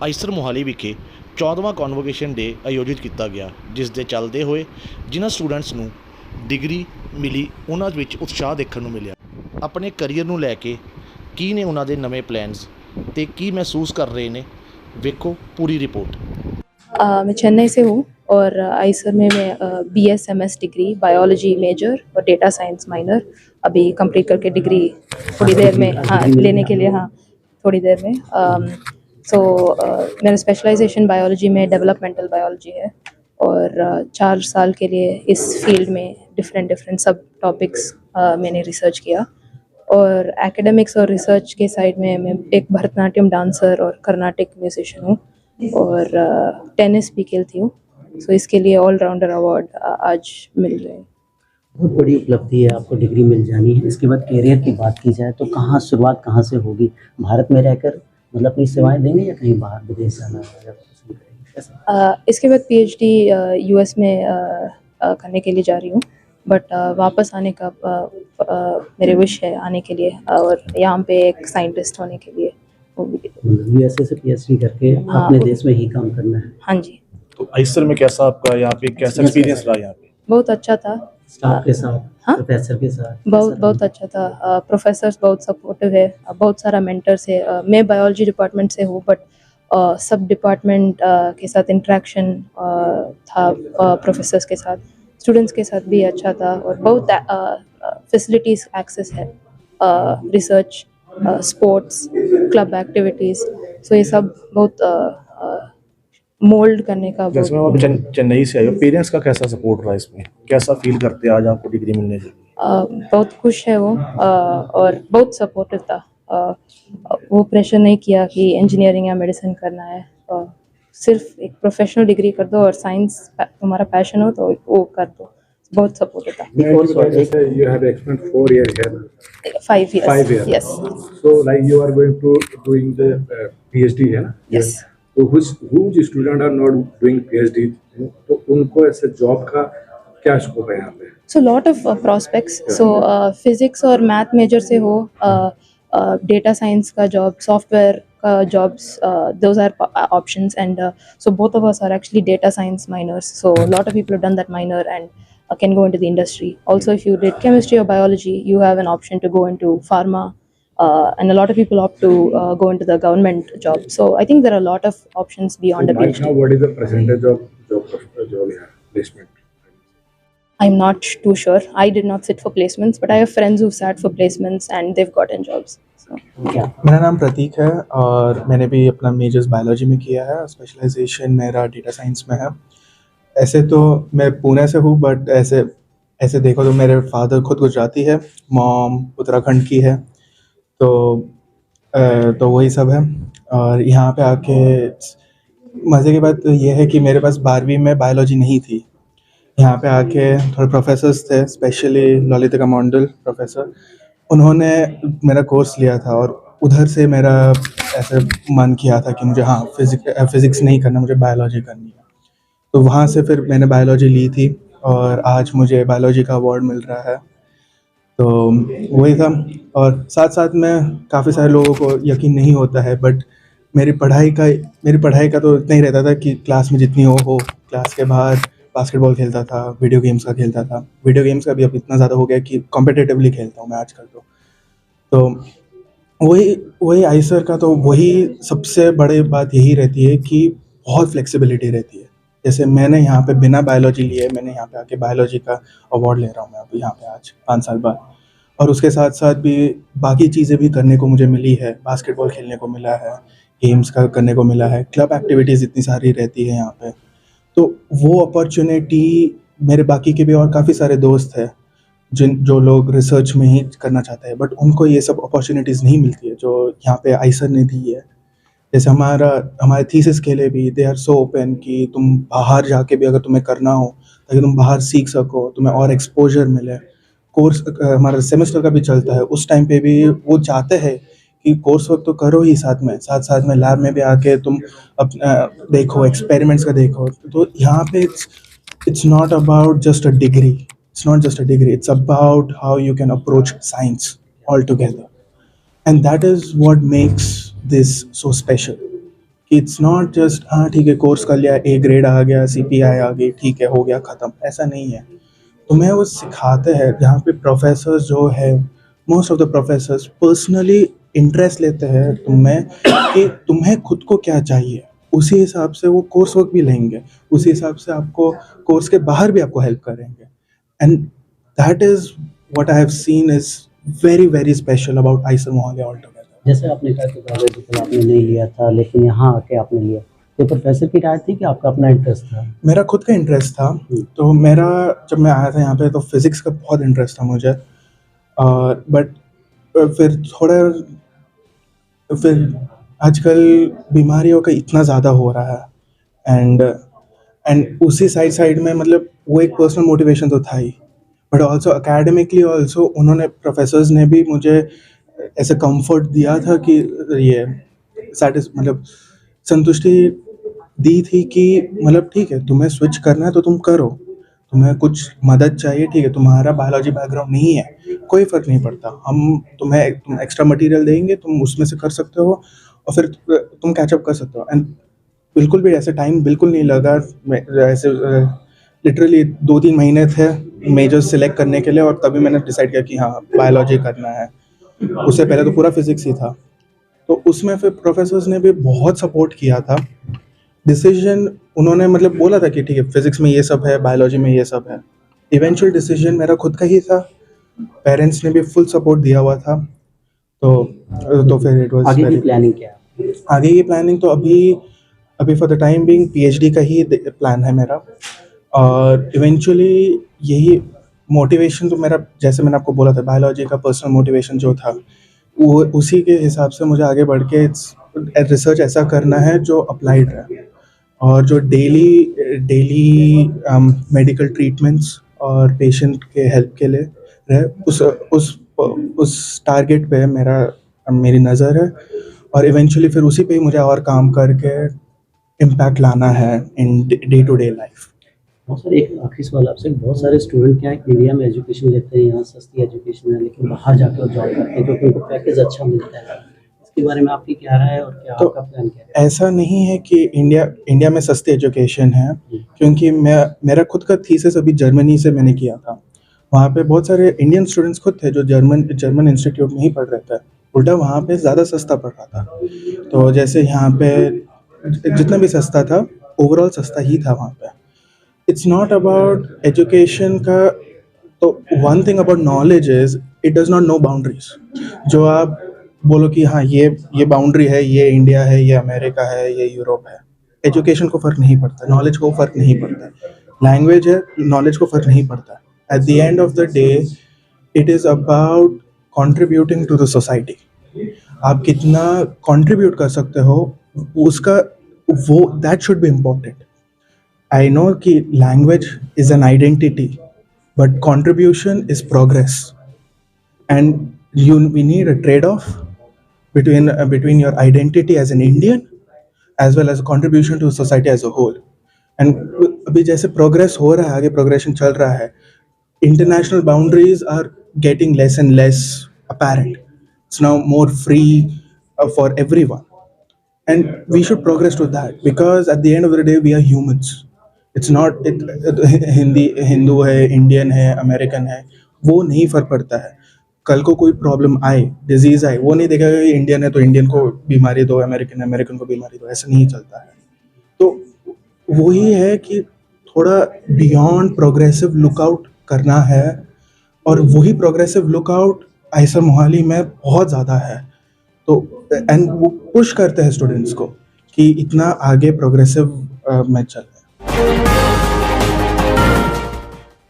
ਆਈਸਰ ਮੋਹਾਲੀ ਵਿਖੇ 14ਵਾਂ ਕਨਵੋਕੇਸ਼ਨ ਡੇ ਆਯੋਜਿਤ ਕੀਤਾ ਗਿਆ, ਜਿਸ ਦੇ ਚੱਲਦੇ ਹੋਏ ਜਿਨ੍ਹਾਂ ਸਟੂਡੈਂਟਸ ਨੂੰ ਡਿਗਰੀ ਮਿਲੀ ਉਹਨਾਂ ਵਿੱਚ ਉਤਸ਼ਾਹ ਦੇਖਣ ਨੂੰ ਮਿਲਿਆ। ਆਪਣੇ ਕਰੀਅਰ ਨੂੰ ਲੈ ਕੇ ਕੀ ਨੇ ਉਹਨਾਂ ਦੇ ਨਵੇਂ ਪਲਾਨਸ ਤੇ ਕੀ ਮਹਿਸੂਸ ਕਰ ਰਹੇ ਨੇ, ਵੇਖੋ पूरी रिपोर्ट। मैं चेन्नई से हूँ और आईसर में मैं BSMS डिग्री बायोलॉजी मेजर और डेटा साइंस माइनर अभी कंप्लीट करके डिग्री थोड़ी देर में लेने के लिए थोड़ी देर में। मेरा स्पेशलाइजेशन बायोलॉजी में डेवलपमेंटल बायोलॉजी है और 4 साल के लिए इस फील्ड में डिफरेंट सब टॉपिक्स मैंने रिसर्च किया। और एकेडमिक्स और रिसर्च के साइड में मैं एक भरतनाट्यम डांसर और कर्नाटिक म्यूजिशियन हूँ और टेनिस भी खेलती हूँ। सो इसके लिए ऑलराउंडर अवार्ड आज मिल रहे हैं। बहुत बड़ी उपलब्धि है, आपको डिग्री मिल जानी है। इसके बाद करियर की बात की जाए तो शुरुआत कहाँ से होगी? भारत में रहकर मतलब अपनी सेवाएं देंगे या कहीं बाहर विदेश जाना पसंद करेंगे? इसके बाद PhD US में करने के लिए जा रही हूँ, बट वापस आने का मेरे विश है आने के लिए और यहाँ पे एक साइंटिस्ट होने के लिए। USA से PhD करके अपने देश में ही काम करना है। हाँ जी। तो आइसर में कैसा आपका यहाँ पे कैसा एक्सपीरियंस रहा यहाँ पे? बहुत अच्छा था। स्टाफ के साथ, प्रोफेसर के साथ बहुत अच्छा था। प्रोफेसर्स बहुत सपोर्टिव है, बहुत सारा मेंटर्स है। मैं बायोलॉजी डिपार्टमेंट से हूँ, बट सब डिपार्टमेंट के साथ इंटरेक्शन था। प्रोफेसर्स के साथ, स्टूडेंट्स के साथ भी अच्छा था और बहुत फैसिलिटीज़ एक्सेस है, रिसर्च, स्पोर्ट्स, क्लब एक्टिविटीज़। सो ये सब बहुत मोल्ड करने का। जैसे मैं आप चेन्नई से आए हो, पेरेंट्स का कैसा सपोर्ट रहा इसमें, कैसा फील करते हैं आज आपको डिग्री मिलने से? बहुत खुश है वो और बहुत सपोर्टिव था। वो प्रेशर नहीं किया कि इंजीनियरिंग या मेडिसिन करना है, सिर्फ एक प्रोफेशनल डिग्री कर दो और साइंस तुम्हारा पैशन हो तो वो कर दो। बहुत सपोर्टिव था। You have spent 4 years here. 5 years. 5 years. Yes. So like you are going to doing the PhD है ना? Yes. तो which student are not doing PhD, तो उनको ऐसे जॉब का क्या स्कोप है यहाँ पे? So lot of prospects. So physics और math major से हो, data science का job, software का jobs, those are options, and so both of us are actually data science minors. So a lot of people have done that minor and can go into the industry. Also, if you did chemistry or biology, you have an option to go into pharma, and a lot of people opt to go into the government job. So I think there are a lot of options beyond a Right PhD. now, what is the percentage of job here, placement? I'm not too sure. I did not sit for placements, but I have friends who've sat for placements and they've gotten jobs. So. मेरा नाम प्रतीक है और मैंने भी अपना measures biology में किया है। स्पेशलाइजेशन मेरा डेटा साइंस में है। ऐसे तो मैं पुणे से हूँ, बट ऐसे देखो तो मेरे फादर खुद गुजराती है, मॉम उत्तराखंड की है, तो वही सब है। और यहाँ पे आके मज़े की बात तो ये है कि मेरे पास 12वीं में बायोलॉजी नहीं थी। यहाँ पे आके थोड़े प्रोफेसर्स थे, स्पेशली ललिता मंडल प्रोफेसर, उन्होंने मेरा कोर्स लिया था और उधर से मेरा ऐसे मन किया था कि मुझे फिज़िक्स नहीं करना, मुझे बायोलॉजी करनी है। तो वहाँ से फिर मैंने बायोलॉजी ली थी और आज मुझे बायोलॉजी का अवार्ड मिल रहा है। तो वही था। और साथ साथ में काफ़ी सारे लोगों को यकीन नहीं होता है, बट मेरी पढ़ाई का तो इतना ही रहता था कि क्लास में जितनी हो, क्लास के बाहर बास्केटबॉल खेलता था, वीडियो गेम्स का खेलता था। वीडियो गेम्स का भी अब इतना ज़्यादा हो गया कि कॉम्पिटिटिवली खेलता हूँ मैं आजकल। तो वही आइसर का तो वही सबसे बड़ी बात यही रहती है कि बहुत फ्लेक्सिबिलिटी रहती है। जैसे मैंने यहाँ पे बिना बायोलॉजी लिए मैंने यहाँ पे आके बायोलॉजी का अवार्ड ले रहा हूँ मैं अभी यहाँ पे आज 5 साल बाद, और उसके साथ साथ भी बाकी चीज़ें भी करने को मुझे मिली है। बास्केटबॉल खेलने को मिला है, गेम्स का करने को मिला है, क्लब एक्टिविटीज़ इतनी सारी रहती है यहाँ पे। तो वो अपॉर्चुनिटी मेरे बाकी के भी और काफ़ी सारे दोस्त हैं जो लोग रिसर्च में ही करना चाहते हैं, बट उनको ये सब अपॉर्चुनिटीज़ नहीं मिलती है जो यहाँ पे आइसर ने दी है। जैसे हमारे थीसिस के लिए भी दे आर सो ओपन कि तुम बाहर जाके भी अगर तुम्हें करना हो ताकि तुम बाहर सीख सको, तुम्हें और एक्सपोजर मिले। कोर्स हमारा सेमेस्टर का भी चलता है, उस टाइम पे भी वो चाहते हैं कि कोर्स वर्क तो करो ही, साथ में लैब में भी आके तुम अपना देखो, एक्सपेरिमेंट्स का देखो। तो यहाँ पे it's not about just a degree, it's about how you can approach science all together, and that is what makes this so special. कि इट्स नॉट जस्ट हाँ ठीक है कोर्स कर लिया, ए ग्रेड आ गया, सीपीआई आ गई, ठीक है हो गया ख़त्म, ऐसा नहीं है। तुम्हें वो सिखाते हैं, जहाँ पे प्रोफेसर्स जो है, most of the professors personally interest लेते हैं तुम्हें कि तुम्हें खुद को क्या चाहिए, उसी हिसाब से वो कोर्स वर्क भी लेंगे, उसी हिसाब से आपको कोर्स के बाहर भी आपको हेल्प करेंगे। And that is what I have seen is very very special about Eicher Mohali all together. जैसे आपने कहा कि बायोलॉजिकल आपने नहीं लिया था, लेकिन यहाँ आके आपने लिया, ये प्रोफेसर की राय थी कि आपका अपना इंटरेस्ट था? मेरा खुद का इंटरेस्ट था। तो मेरा जब मैं आया था यहाँ पे तो फिज़िक्स का बहुत इंटरेस्ट था मुझे, और बट फिर आजकल बीमारियों का इतना ज़्यादा हो रहा है, एंड उसी साइड में मतलब वो एक पर्सनल मोटिवेशन तो था ही, बट ऑल्सो एकेडमिकली ऑल्सो उन्होंने प्रोफेसर्स ने भी मुझे ऐसे कंफर्ट दिया था कि ये मतलब संतुष्टि दी थी कि मतलब ठीक है तुम्हें स्विच करना है तो तुम करो, तुम्हें कुछ मदद चाहिए ठीक है, तुम्हारा बायोलॉजी बैकग्राउंड नहीं है कोई फ़र्क नहीं पड़ता, तुम एक्स्ट्रा मटेरियल देंगे, तुम उसमें से कर सकते हो और फिर तुम कैचअप कर सकते हो। एंड बिल्कुल भी ऐसे टाइम बिल्कुल नहीं लगा, ऐसे लिटरली 2-3 महीने थे मेजर सिलेक्ट करने के लिए, और तभी मैंने डिसाइड किया कि हाँ बायोलॉजी करना है। उससे पहले तो पूरा फिज़िक्स ही था, तो उसमें फिर प्रोफेसर्स ने भी बहुत सपोर्ट किया था। डिसीजन उन्होंने मतलब बोला था कि ठीक है फिज़िक्स में ये सब है, बायोलॉजी में ये सब है। इवेंचुअल डिसीजन मेरा खुद का ही था, पेरेंट्स ने भी फुल सपोर्ट दिया हुआ था। तो फिर इट वाज आगे की प्लानिंग क्या है? आगे की प्लानिंग तो अभी for the time being PhD का ही प्लान है मेरा, और इवेंचुअली यही मोटिवेशन तो मेरा, जैसे मैंने आपको बोला था बायोलॉजी का पर्सनल मोटिवेशन जो था वो उसी के हिसाब से मुझे आगे बढ़ के रिसर्च ऐसा करना है जो अप्लाइड रहे, और जो डेली मेडिकल ट्रीटमेंट्स और पेशेंट के हेल्प के लिए रहे, उस टारगेट पे मेरी नज़र है, और इवेंचुअली फिर उसी पे ही मुझे और काम करके इम्पैक्ट लाना है in day to day life. बहुत सारे, एक आखिरी सवाल आपसे, बहुत सारे स्टूडेंट क्या है इंडिया में एजुकेशन लेते हैं, यहाँ सस्ती एजुकेशन है, लेकिन बाहर जाकर वो जॉब करते हैं क्योंकि उनको पैकेज अच्छा मिलता है। इसके बारे में आपकी क्या राय है और क्या आपका प्लान क्या है? ऐसा नहीं है कि इंडिया में सस्ती एजुकेशन है, क्योंकि मेरा खुद का थीसिस अभी जर्मनी से मैंने किया था। वहाँ पे बहुत सारे इंडियन स्टूडेंट्स खुद थे जो जर्मन इंस्टीट्यूट में ही पढ़ रहे थे, उल्टा वहाँ पे ज़्यादा सस्ता पड़ रहा था। तो जैसे यहाँ पे जितना भी सस्ता था ओवरऑल सस्ता ही था वहाँ पे। इट्स नॉट अबाउट एजुकेशन का, तो one thing about knowledge is it does not know boundaries. जो आप बोलो कि हाँ ये बाउंड्री है, ये इंडिया है, ये अमेरिका है, ये यूरोप है, एजुकेशन को फ़र्क नहीं पड़ता, नॉलेज को फ़र्क नहीं पड़ता, लैंग्वेज है नॉलेज को फ़र्क नहीं पड़ता। At the end of the day it is about contributing to the society. आप कितना कंट्रीब्यूट कर सकते हो उसका that should be important. I know कि language is an identity, but contribution is progress, and we need a trade-off between your identity as an Indian as well as a contribution to society as a whole. And अभी जैसे progress हो रहा है, आगे progression चल रहा है, international boundaries are getting less and less apparent. It's now more free for everyone, and we should progress to that, because at the end of the day we are humans. It's not Hindu है, Indian है, American है, वो नहीं फर्क पड़ता है। कल को कोई प्रॉब्लम आए, डिजीज़ आए, वो नहीं देखेगा कि इंडियन है तो इंडियन को बीमारी दो, अमेरिकन को बीमारी दो, ऐसा नहीं चलता है। तो वही है कि थोड़ा बियॉन्ड प्रोग्रेसिव लुकआउट करना है, और वही प्रोग्रेसिव लुकआउट आइसर मोहाली में बहुत ज़्यादा है। तो एंड वो पुश करते हैं स्टूडेंट्स को कि इतना आगे प्रोग्रेसिव में चले।